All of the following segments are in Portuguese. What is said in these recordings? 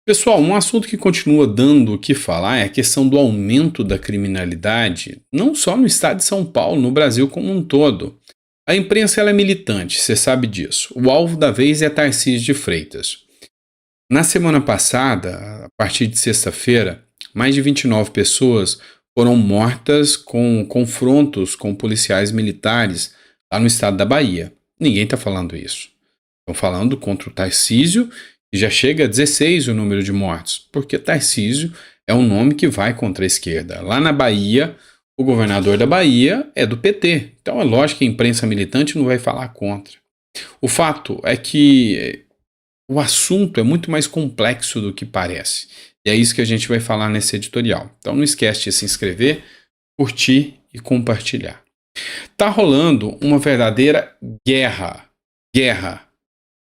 Pessoal, um assunto que continua dando o que falar é a questão do aumento da criminalidade, não só no estado de São Paulo, no Brasil como um todo. A imprensa ela é militante, você sabe disso. O alvo da vez é Tarcísio de Freitas. Na semana passada, a partir de sexta-feira, mais de 29 pessoas foram mortas com confrontos com policiais militares lá no estado da Bahia. Ninguém está falando isso. Estão falando contra o Tarcísio, e já chega a 16 o número de mortos, porque Tarcísio é um nome que vai contra a esquerda. Lá na Bahia, o governador da Bahia é do PT, então é lógico que a imprensa militante não vai falar contra. O fato é que o assunto é muito mais complexo do que parece, e é isso que a gente vai falar nesse editorial. Então não esquece de se inscrever, curtir e compartilhar. Tá rolando uma verdadeira guerra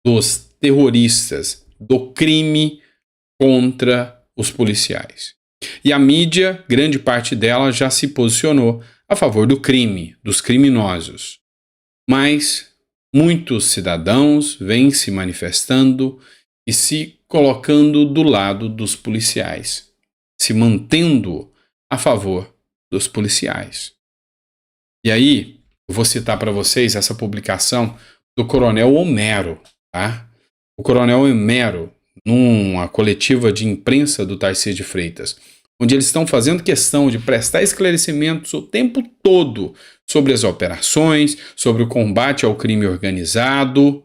dos terroristas, do crime contra os policiais. E a mídia, grande parte dela, já se posicionou a favor do crime, dos criminosos. Mas muitos cidadãos vêm se manifestando e se colocando do lado dos policiais, se mantendo a favor dos policiais. E aí, eu vou citar para vocês essa publicação do Coronel Homero, tá? O Coronel Homero, numa coletiva de imprensa do Tarcísio de Freitas, onde eles estão fazendo questão de prestar esclarecimentos o tempo todo sobre as operações, sobre o combate ao crime organizado.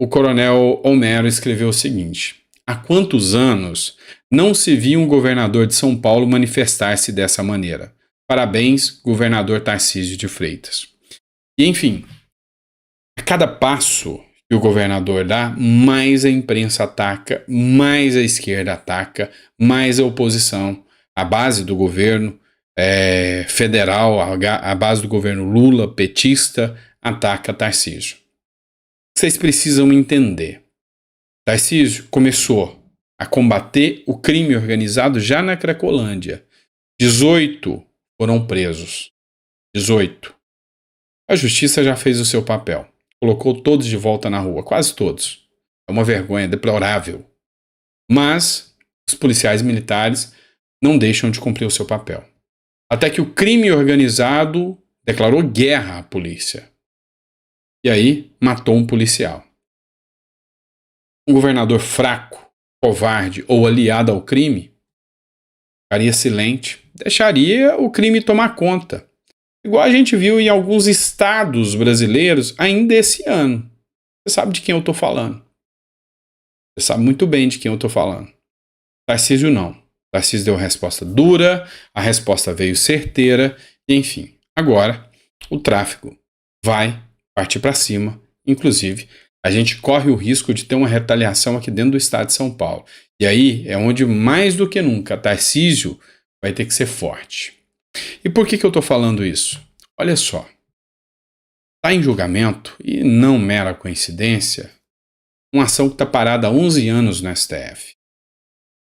O Coronel Homero escreveu o seguinte: há quantos anos não se viu um governador de São Paulo manifestar-se dessa maneira? Parabéns, governador Tarcísio de Freitas. E enfim, a cada passo que o governador dá, mais a imprensa ataca, mais a esquerda ataca, mais a oposição, a base do governo federal, a base do governo Lula, petista, ataca Tarcísio. Vocês precisam entender. Tarcísio começou a combater o crime organizado já na Cracolândia. 18 foram presos. 18. A justiça já fez o seu papel. Colocou todos de volta na rua, quase todos. É uma vergonha deplorável. Mas os policiais militares não deixam de cumprir o seu papel. Até que o crime organizado declarou guerra à polícia. E aí matou um policial. Um governador fraco, covarde ou aliado ao crime ficaria silente, deixaria o crime tomar conta. Igual a gente viu em alguns estados brasileiros ainda esse ano. Você sabe de quem eu estou falando. Você sabe muito bem de quem eu estou falando. Tarcísio não. Tarcísio deu a resposta dura, a resposta veio certeira, e enfim. Agora, o tráfico vai partir para cima. Inclusive, a gente corre o risco de ter uma retaliação aqui dentro do estado de São Paulo. E aí é onde, mais do que nunca, Tarcísio vai ter que ser forte. E por que eu estou falando isso? Olha só. Está em julgamento, e não mera coincidência, uma ação que está parada há 11 anos no STF.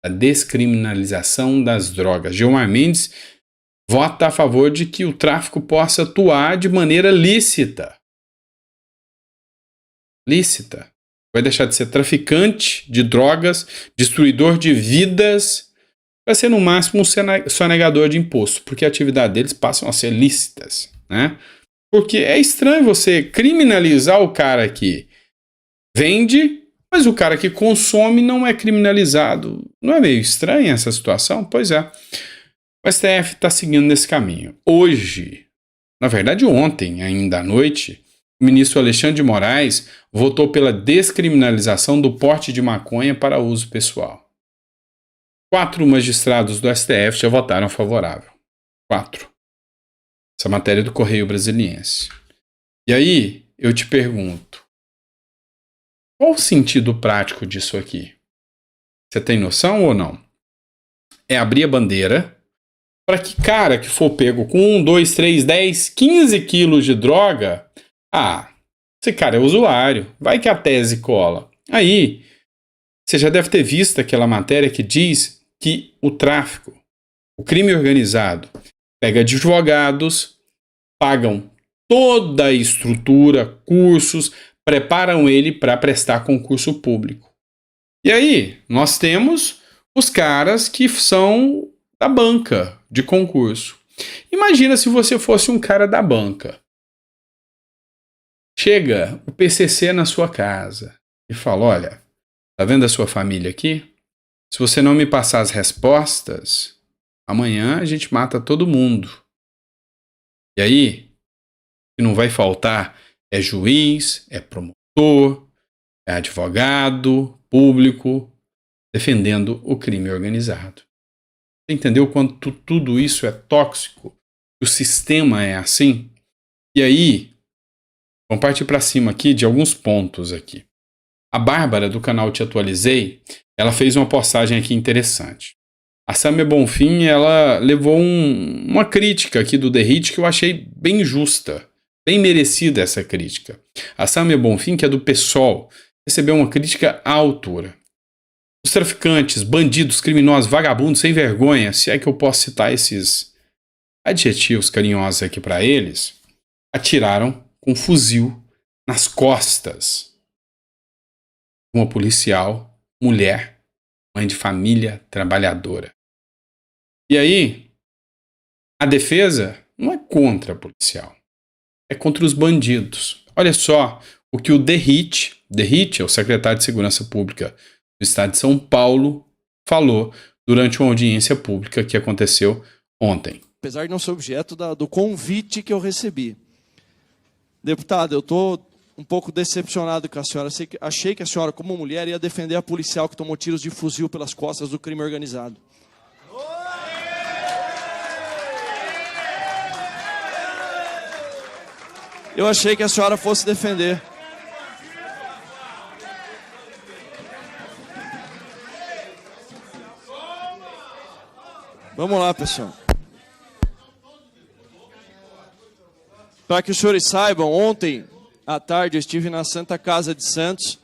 A descriminalização das drogas. Gilmar Mendes vota a favor de que o tráfico possa atuar de maneira lícita. Lícita. Vai deixar de ser traficante de drogas, destruidor de vidas, vai ser no máximo um sonegador de imposto, porque a atividade deles passam a ser lícitas, né? Porque é estranho você criminalizar o cara que vende, mas o cara que consome não é criminalizado. Não é meio estranha essa situação? Pois é. O STF está seguindo nesse caminho. Hoje, na verdade ontem, ainda à noite, o ministro Alexandre de Moraes votou pela descriminalização do porte de maconha para uso pessoal. 4 magistrados do STF já votaram favorável. 4. Essa matéria é do Correio Brasiliense. E aí, eu te pergunto, qual o sentido prático disso aqui? Você tem noção ou não? É abrir a bandeira para que cara que for pego com 1, 2, 3, 10, 15 quilos de droga, esse cara é usuário, vai que a tese cola. Aí, você já deve ter visto aquela matéria que diz que o tráfico, o crime organizado, pega advogados, pagam toda a estrutura, cursos, preparam ele para prestar concurso público. E aí, nós temos os caras que são da banca de concurso. Imagina se você fosse um cara da banca. Chega o PCC na sua casa e fala, olha, tá vendo a sua família aqui? Se você não me passar as respostas, amanhã a gente mata todo mundo. E aí, o que não vai faltar é juiz, é promotor, é advogado público defendendo o crime organizado. Você entendeu quanto tudo isso é tóxico? O sistema é assim? E aí, vamos partir para cima aqui de alguns pontos aqui. A Bárbara, do canal Te Atualizei, ela fez uma postagem aqui interessante. A Sâmia Bonfim, ela levou uma crítica aqui do The Hit que eu achei bem justa, bem merecida essa crítica. A Sâmia Bonfim, que é do PSOL, recebeu uma crítica à altura. Os traficantes, bandidos, criminosos, vagabundos, sem vergonha, se é que eu posso citar esses adjetivos carinhosos aqui para eles, atiraram com um fuzil nas costas de uma policial, mulher, mãe de família, trabalhadora. E aí, a defesa não é contra a policial, é contra os bandidos. Olha só o que o The Hit é o secretário de Segurança Pública do Estado de São Paulo, falou durante uma audiência pública que aconteceu ontem. Apesar de não ser objeto do convite que eu recebi. Deputado, eu estou um pouco decepcionado com a senhora. Achei que a senhora, como mulher, ia defender a policial que tomou tiros de fuzil pelas costas do crime organizado. Eu achei que a senhora fosse defender. Vamos lá, pessoal. Para que os senhores saibam, ontem à tarde eu estive na Santa Casa de Santos.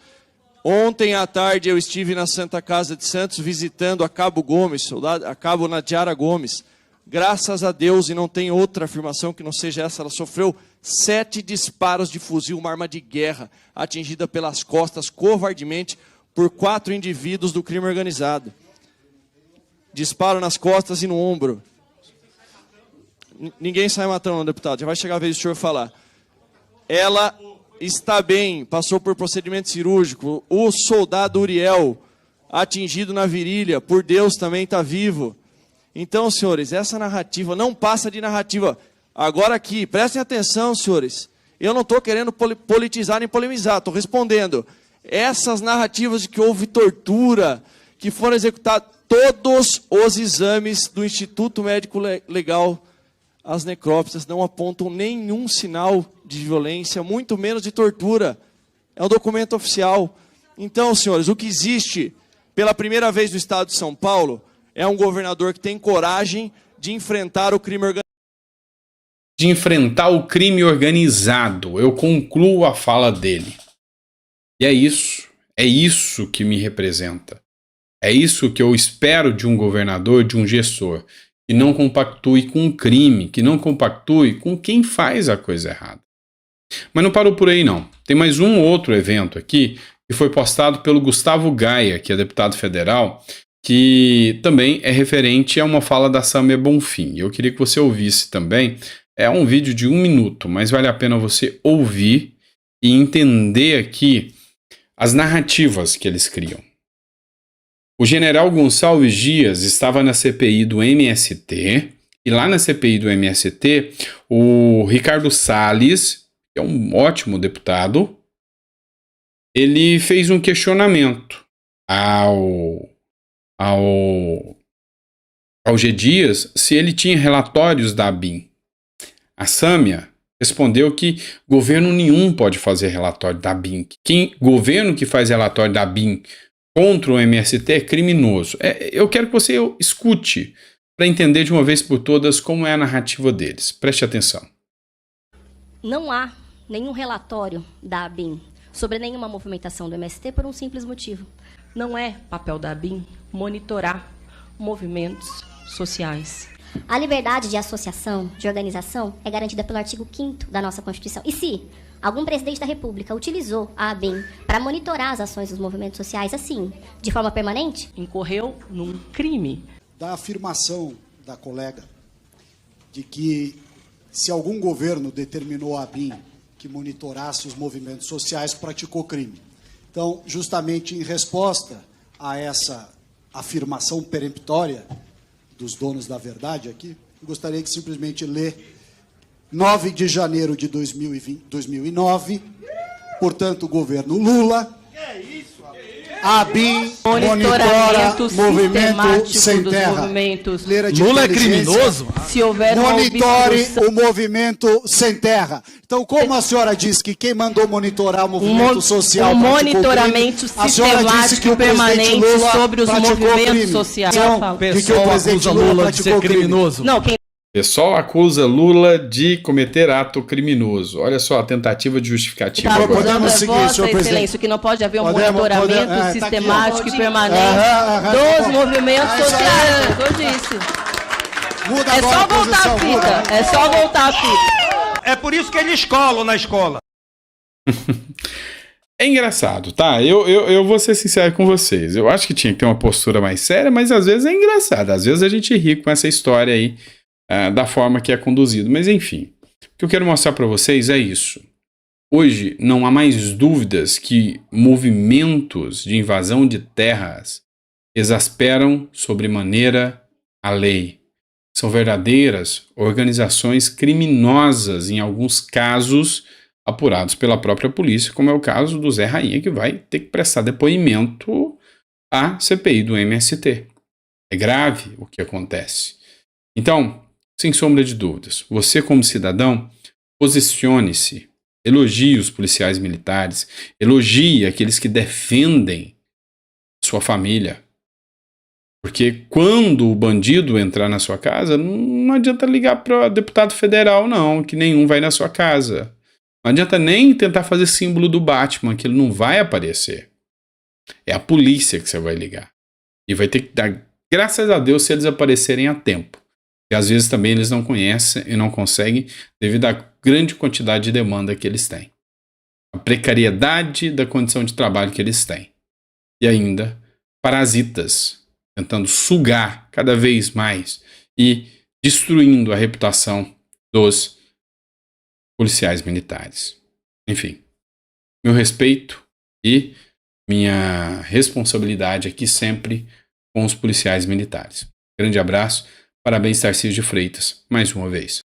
Ontem à tarde eu estive na Santa Casa de Santos visitando a Cabo Gomes, a Cabo Nadiara Gomes. Graças a Deus, e não tem outra afirmação que não seja essa, ela sofreu 7 disparos de fuzil, uma arma de guerra, atingida pelas costas covardemente por 4 indivíduos do crime organizado. Disparo nas costas e no ombro. Ninguém sai matando, não, deputado. Já vai chegar a vez do senhor falar. Ela está bem, passou por procedimento cirúrgico. O soldado Uriel, atingido na virilha, por Deus também está vivo. Então, senhores, essa narrativa não passa de narrativa. Agora aqui, prestem atenção, senhores. Eu não estou querendo politizar nem polemizar, estou respondendo. Essas narrativas de que houve tortura, que foram executados todos os exames do Instituto Médico Legal, as necrópsias não apontam nenhum sinal de violência, muito menos de tortura. É um documento oficial. Então, senhores, o que existe pela primeira vez no estado de São Paulo é um governador que tem coragem de enfrentar o crime organizado. Eu concluo a fala dele. E é isso que me representa. É isso que eu espero de um governador, de um gestor, que não compactue com o crime, que não compactue com quem faz a coisa errada. Mas não parou por aí, não. Tem mais um outro evento aqui, que foi postado pelo Gustavo Gaia, que é deputado federal, que também é referente a uma fala da Sâmia Bonfim. Eu queria que você ouvisse também. É um vídeo de 1 minuto, mas vale a pena você ouvir e entender aqui as narrativas que eles criam. O general Gonçalves Dias estava na CPI do MST, e lá na CPI do MST, o Ricardo Salles, que é um ótimo deputado, ele fez um questionamento ao G. Dias se ele tinha relatórios da ABIN. A Sâmia respondeu que governo nenhum pode fazer relatório da ABIN. Governo que faz relatório da ABIN contra o MST é criminoso. Eu quero que você escute para entender de uma vez por todas como é a narrativa deles. Preste atenção. Não há nenhum relatório da ABIN sobre nenhuma movimentação do MST por um simples motivo. Não é papel da ABIN monitorar movimentos sociais. A liberdade de associação, de organização, é garantida pelo artigo 5º da nossa Constituição. E se algum presidente da República utilizou a ABIN para monitorar as ações dos movimentos sociais assim, de forma permanente? Incorreu num crime. Da afirmação da colega de que se algum governo determinou a ABIN que monitorasse os movimentos sociais, praticou crime. Então, justamente em resposta a essa afirmação peremptória dos donos da verdade aqui, eu gostaria de simplesmente ler 9 de janeiro de 2009, portanto, o governo Lula, a ABIN monitora movimento sem terra. Lula é criminoso? Se houver Monitore o movimento sem terra. Então, como a senhora disse que quem mandou monitorar o movimento social monitoramento crime, a senhora disse que o permanente Lula sobre os movimentos crime. sociais. Então, O pessoal acusa Lula de ser criminoso. Não, quem O pessoal acusa Lula de cometer ato criminoso. Olha só a tentativa de justificativa está agora. podemos acusando é seguir, Vossa senhor presidente. Excelência, que não pode haver um Podemos, monitoramento tá aqui, sistemático ó. e permanente Tá dos bom. movimentos Isso aí. sociais. Eu disse. Muda É agora só a voltar a posição, muda. fita. É só voltar a fita. É por isso que eles colam na escola. É engraçado, tá? Eu vou ser sincero com vocês. Eu acho que tinha que ter uma postura mais séria, mas às vezes é engraçado. Às vezes a gente ri com essa história aí, da forma que é conduzido. Mas enfim, o que eu quero mostrar para vocês é isso. Hoje não há mais dúvidas que movimentos de invasão de terras exasperam sobremaneira a lei. São verdadeiras organizações criminosas, em alguns casos apurados pela própria polícia, como é o caso do Zé Rainha, que vai ter que prestar depoimento à CPI do MST. É grave o que acontece. Então, sem sombra de dúvidas, você como cidadão, posicione-se, elogie os policiais militares, elogie aqueles que defendem sua família. Porque quando o bandido entrar na sua casa, não adianta ligar para deputado federal, não, que nenhum vai na sua casa. Não adianta nem tentar fazer símbolo do Batman, que ele não vai aparecer. É a polícia que você vai ligar. E vai ter que dar graças a Deus se eles aparecerem a tempo. E às vezes também eles não conhecem e não conseguem devido à grande quantidade de demanda que eles têm. A precariedade da condição de trabalho que eles têm. E ainda parasitas tentando sugar cada vez mais e destruindo a reputação dos policiais militares. Enfim, meu respeito e minha responsabilidade aqui sempre com os policiais militares. Grande abraço, parabéns Tarcísio de Freitas, mais uma vez.